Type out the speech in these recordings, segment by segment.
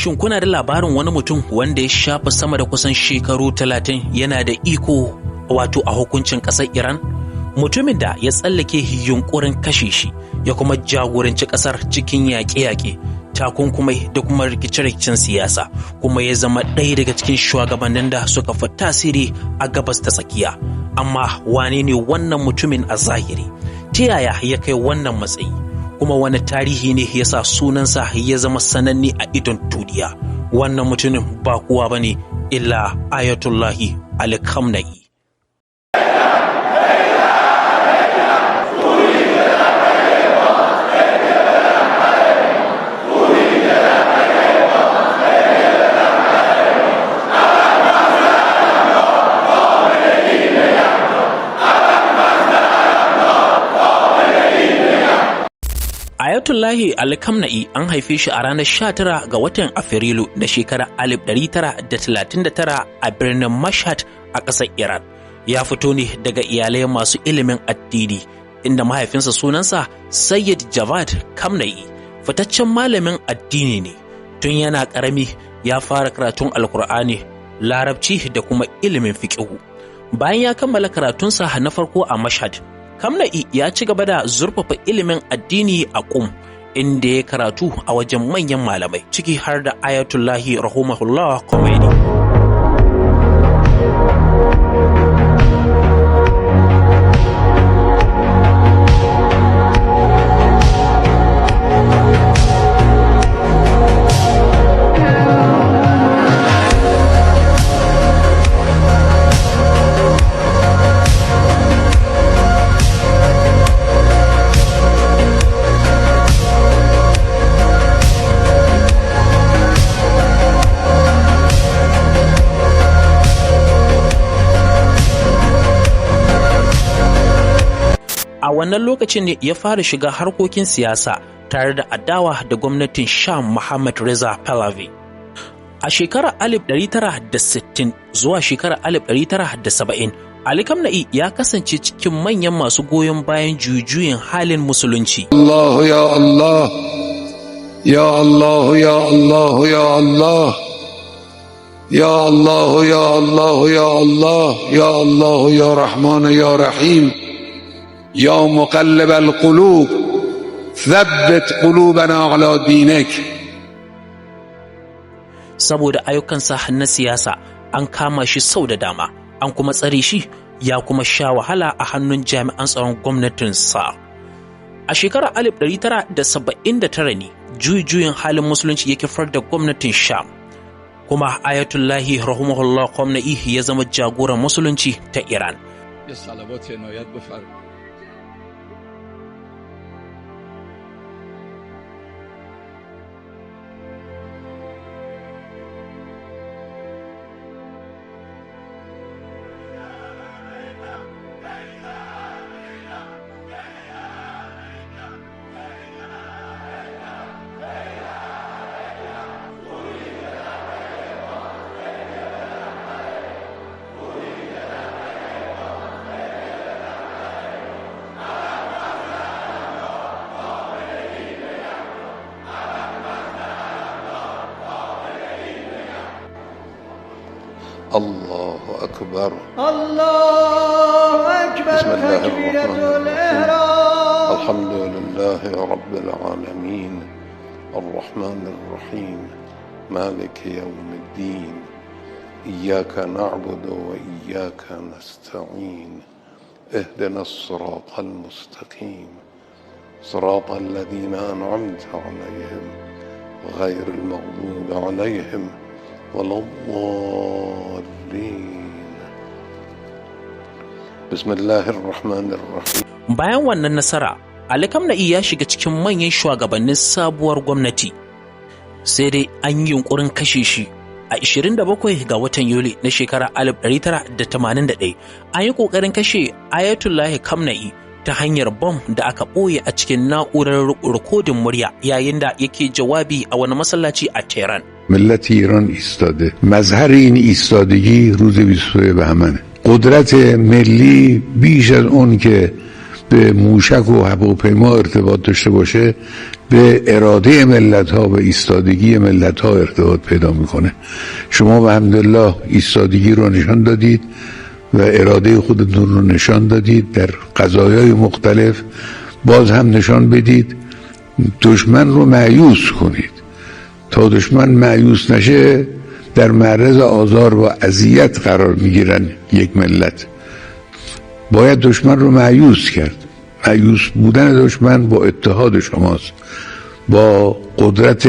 Shin kuna da labarin wani mutum wanda ya shafa sama da kusan shekaru 30 yana da iko wato a hukuncin ƙasar Iran? Mutumin da ya tsallake yunkurin kashe shi ya kuma jagoranci ƙasar cikin yaƙe-yaƙe, takunkumai da kuma rikice-rikicen siyasa, kuma ya zama ɗaya daga cikin shugabannin da suka fi tasiri a gabas ta tsakiya. Amma wane ne wannan mutumin a zahiri? Ta yaya ya kai wannan matsayi? Kuma wani tarihi ne ya sa sunansa ya zama sananne a idon duniya? Wannan mutumin ba kowa ba ne illa Ayatullahi Ali Khamenei. Ayatullahi Ali Khamenei an haife shi a ranar 19 ga watan Afrilu na shekarar 1939 a birnin Mashhad a ƙasar Iran. Ya fito ne daga iyalai masu ilimin addini, inda mahaifinsa sunansa Sayyid Javad Khamenei, fitaccen malamin addini ne. Tun yana ƙarami ya fara karatun Alkur'ani, Larabci da kuma ilimin fiqhu. Bayan ya kammala karatunsa na farko a Mashhad, Khamenei ya ci gaba da zurfafa ilimin addini a Qum, inda ya karatu a wajen manyan malamai, ciki har da Ayatullahi rahimahullah Khomeini. A wannan lokacin ne ya fara shiga harkokin siyasa tare da adawa da gwamnatin Sham Muhammad Reza Pahlavi. A shekarar 1960 zuwa shekarar 1970, Ali Khamenei ya kasance cikin manyan masu goyon bayan jujuyin halin musulunci. Allah ya Allah, ya Allah ya Allah ya Allah, ya Allah ya Allah ya Allah, ya Allah ya Rahman ya Rahim. يا مقلب القلوب ثبت قلوبنا على دينك. Saboda ayyukansa na siyasa an kama shi sau da dama, an kuma tsare shi, ya kuma sha wahala a hannun jami'an tsaron gwamnatinsa. A shekarar 1979 ne juyin halin musulunci ya kifar da gwamnatin Sham, kuma Ayatullahi rahimahullah Khamenei ya zama jagoran musulunci ta Iran. الله أكبر الله أكبر. بسم الله تكبيرة الرحمن الإحرام. الحمد لله رب العالمين الرحمن الرحيم مالك يوم الدين إياك نعبد وإياك نستعين اهدنا الصراط المستقيم صراط الذين أنعمت عليهم غير المغضوب عليهم ولا الضالين. بسم الله الرحمن الرحيم. Bayan wannan nasara, Ali Khamenei ya shiga cikin manyan shugabannin sabuwar gwamnati. Sai dai an yi yunkurin kashe shi a 27 ga watan Yuli na shekarar 1981. An yi kokarin kashe Ayatullahi Khamenei ta hanyar bom da aka ɓoye a cikin na'urar rikodin murya yayin da yake jawabi a wani masallaci a Tehran. ملت ایران ایستاده. مظهر این ایستادگی روز 22 بهمنه. قدرت ملی بیش از اون که به موشک و هواپیما ارتباط داشته باشه به اراده ملت ها و ایستادگی ملت ها ارتباط پیدا میکنه. شما به الحمدلله ایستادگی رو نشان دادید و اراده خودتون رو نشان دادید در قضایای مختلف. باز هم نشان بدید، دشمن رو مایوس کنید. تا دشمن مایوس نشه در معرض آزار و اذیت قرار میگیرن یک ملت. باید دشمن رو مایوس کرد. مایوس بودن دشمن با اتحاد شماست، با قدرت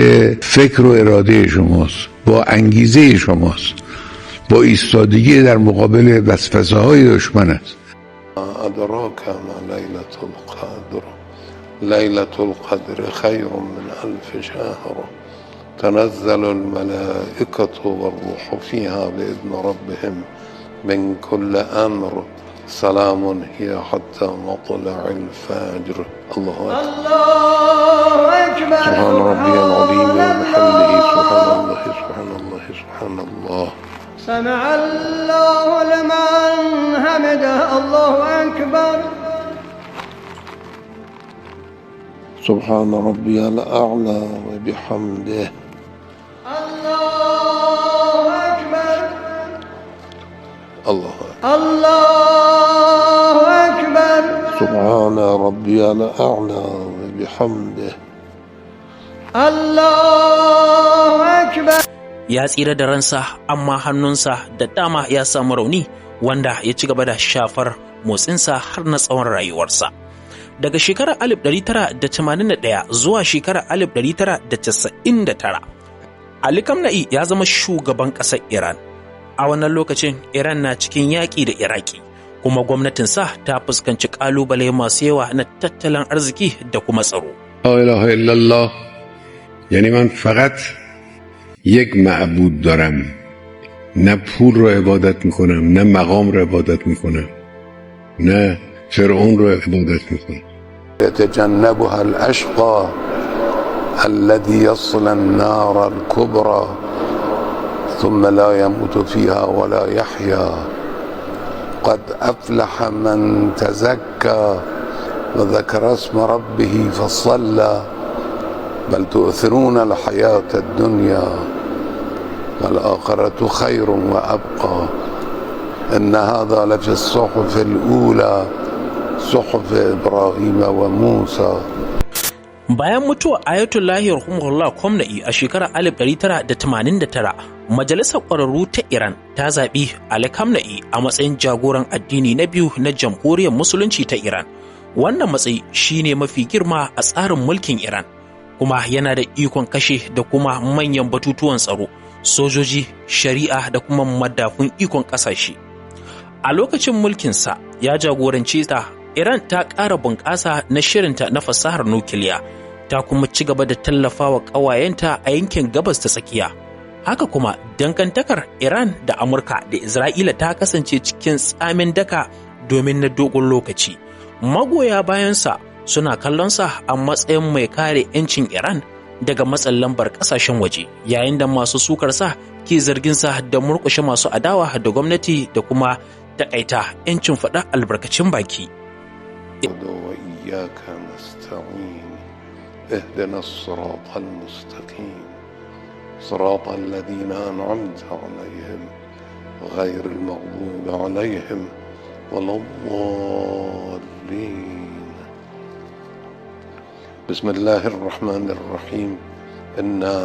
فکر و اراده شماست، با انگیزه شماست، با ایستادگی در مقابل وسوسه های دشمن است. أدراك ما ليلة القدر ليلة القدر خير من 1000 شهر تنزل الملائكة والروح فيها بإذن ربهم من كل أمر سلام هي حتى مطلع الفجر. الله أكبر. سبحان ربي العظيم وبحمده سبحان الله سبحان الله. سمع الله لمن حمده. الله أكبر. سبحان ربي الأعلى وبحمده. الله أكبر. الله أكبر. الله أكبر. سبحان ربي الأعلى وبحمده. الله أكبر. Ya tsira da ransa, amma hannunsa da dama ya samu rauni wanda ya ci gaba da shafar motsinsa har na tsawon rayuwarsa. Daga shekarar 1981 zuwa shekarar 1999, Ali Khamenei ya zama shugaban ƙasar Iran. A wannan lokacin Iran na cikin yaƙi da Iraki, kuma gwamnatinsa ta fuskanci ƙalubale masu yawa na tattalin arziki da kuma tsaro. لا اله الا الله یعنی من فقط یک معبود دارم، نه پول رو عبادت میکنم، نه مقام رو عبادت میکنم، نه فرعون رو عبادت میکنم. يتجنبها الأشقى الذي يصل النار الكبرى ثم لا يموت فيها ولا يحيا. قد أفلح من تزكى وذكر اسم ربه فصلى بل تؤثرون الحياة الدنيا والآخرة خير وأبقى إن هذا لفي الصحف الأولى صحف إبراهيم وموسى. Bayan mutuwar Ayatollahi Ruhollah Khomeini a shekarar 1989, Majalisar Ƙwararru ta Iran ta zaɓi Ali Khamenei a matsayin jagoran addini na biyu na Jamhuriyar Musulunci ta Iran. Wannan matsayi shine mafi girma a tsarin mulkin Iran, kuma yana da ikon kashe da kuma manyan batutuwan tsaro, sojoji, shari'a da kuma madafun ikon ƙasashe. A lokacin mulkinsa ya jagoranci ta Iran ta ƙara bunƙasa na shirinta na fasahar nukiliya, ta kuma ci gaba da tallafawa ƙawayenta a yankin gabas ta tsakiya. Haka kuma dangantakar Iran da Amurka da Isra'ila ta kasance cikin tsamin daka domin na dogon lokaci. Magoya bayansa suna kallonsa a matsayin mai kare 'yancin Iran daga matsin lambar ƙasashen waje, yayin da masu sukarsa ke zarginsa da murƙushe masu adawa da gwamnati da kuma taƙaita 'yancin faɗa albarkacin baki. وإياك نستعين اهدنا الصراط المستقيم صراط الذين أنعمت عليهم غير المغضوب عليهم ولا الضالين. بسم الله الرحمن الرحيم. إنا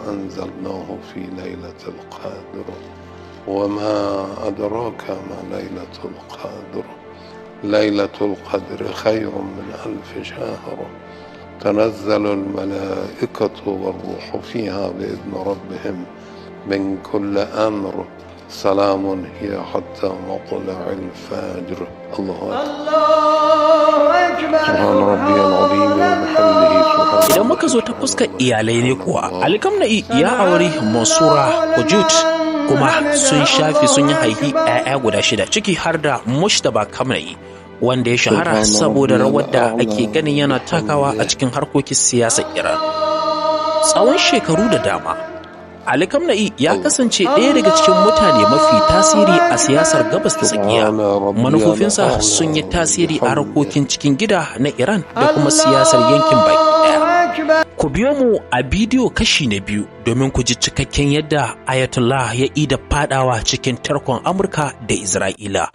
أنزلناه في ليلة القدر وما أدراك ما ليلة القدر ليلة القدر خير من 1000 شهر تنزل الملائكة والروح فيها بإذن ربهم من كل أمر سلام هي حتى مطلع الفجر. الله أكبر. سبحان ربي العظيم وبحمده سبحان. Idan muka zo ta fuskar iyalai ne kuwa, Ali Khamenei ya auri Mansura Wujud, kuma sun yi haifi 'ya'ya guda 6 ciki har da Mujtaba Khamenei, wanda ya shahara saboda rawar da ake ganin yana takawa a cikin harkokin siyasar Iran. Tsawon shekaru da dama, Ali Khamenei ya kasance ɗaya daga cikin mutane mafi tasiri a siyasar gabas ta tsakiya. Manufofinsa sun yi tasiri a harkokin cikin gida na Iran da kuma siyasar yankin baki ɗaya. أكبر. Ku biyo mu a bidiyo kashi na biyu domin ku ji cikakken yadda Ayatollah ya ida fadawa cikin tarkon Amurka da Isra'ila.